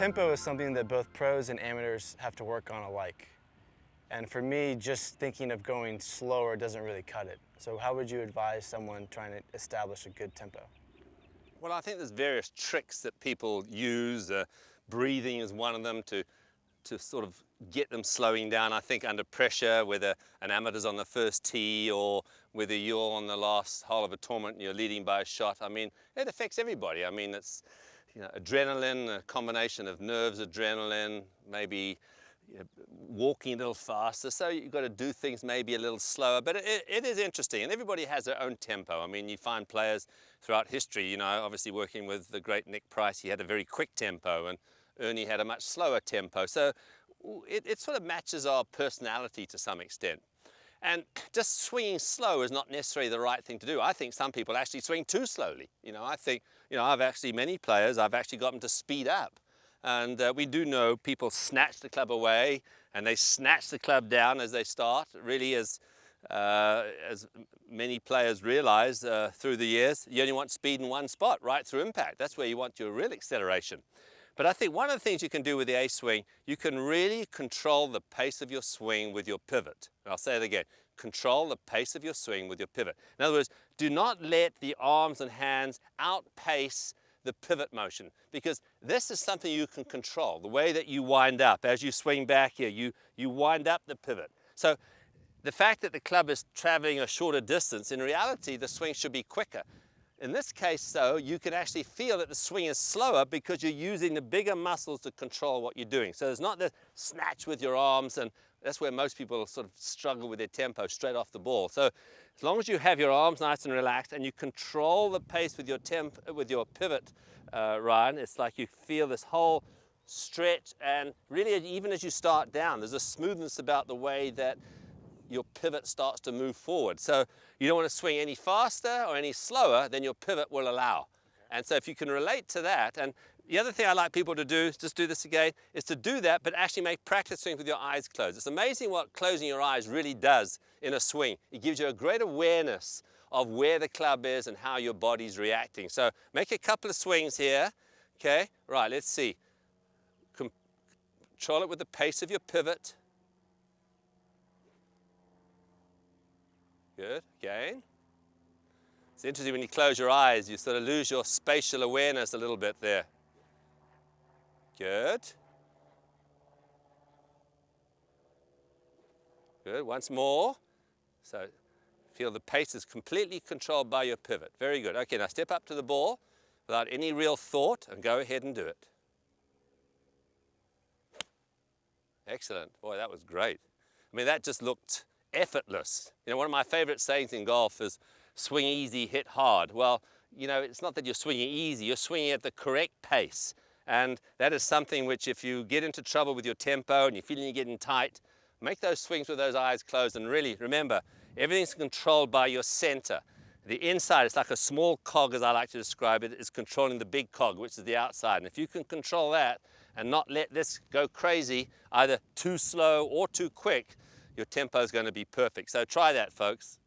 tempo is something that both pros and amateurs have to work on alike. And for me, just thinking of going slower doesn't really cut it. So how would you advise someone trying to establish a good tempo? Well, I think there's various tricks that people use. Breathing is one of them to sort of get them slowing down, I think, under pressure, whether an amateur's on the first tee or whether you're on the last hole of a tournament and you're leading by a shot. I mean, it affects everybody. I mean, it's, you know, adrenaline, a combination of nerves, adrenaline, maybe walking a little faster, so you've got to do things maybe a little slower, but it is interesting, and everybody has their own tempo. I mean, you find players throughout history, you know, obviously working with the great Nick Price, he had a very quick tempo, and Ernie had a much slower tempo, so it sort of matches our personality to some extent. And just swinging slow is not necessarily the right thing to do. I think some people actually swing too slowly. You know, I think, you know, many players, I've actually got them to speed up. And we do know people snatch the club away and they snatch the club down as they start. Really, as many players realize through the years, you only want speed in one spot, right through impact. That's where you want your real acceleration. But I think one of the things you can do with the A-swing, you can really control the pace of your swing with your pivot. And I'll say it again, control the pace of your swing with your pivot. In other words, do not let the arms and hands outpace the pivot motion, because this is something you can control. The way that you wind up, as you swing back here, you wind up the pivot. So the fact that the club is traveling a shorter distance, in reality, the swing should be quicker. In this case, though, you can actually feel that the swing is slower because you're using the bigger muscles to control what you're doing. So there's not the snatch with your arms, and that's where most people sort of struggle with their tempo straight off the ball. So as long as you have your arms nice and relaxed and you control the pace with your pivot, Ryan, it's like you feel this whole stretch, and really even as you start down, there's a smoothness about the way that your pivot starts to move forward. So you don't want to swing any faster or any slower than your pivot will allow. And so if you can relate to that, and the other thing I like people to do, just do this again, is to do that, but actually make practice swings with your eyes closed. It's amazing what closing your eyes really does in a swing. It gives you a great awareness of where the club is and how your body's reacting. So make a couple of swings here, okay? Right, let's see. Control it with the pace of your pivot. Good, again. It's interesting when you close your eyes, you sort of lose your spatial awareness a little bit there. Good. Good, once more. So feel the pace is completely controlled by your pivot. Very good. Okay, now step up to the ball without any real thought and go ahead and do it. Excellent. Boy, that was great. I mean, that just looked effortless. You know, one of my favorite sayings in golf is swing easy, hit hard. Well, you know, it's not that you're swinging easy, you're swinging at the correct pace. And that is something which, if you get into trouble with your tempo and you're feeling you're getting tight, make those swings with those eyes closed, and really remember, everything's controlled by your center. The inside, it's like a small cog, as I like to describe it, is controlling the big cog, which is the outside. And if you can control that and not let this go crazy, either too slow or too quick, your tempo is going to be perfect. So try that, folks.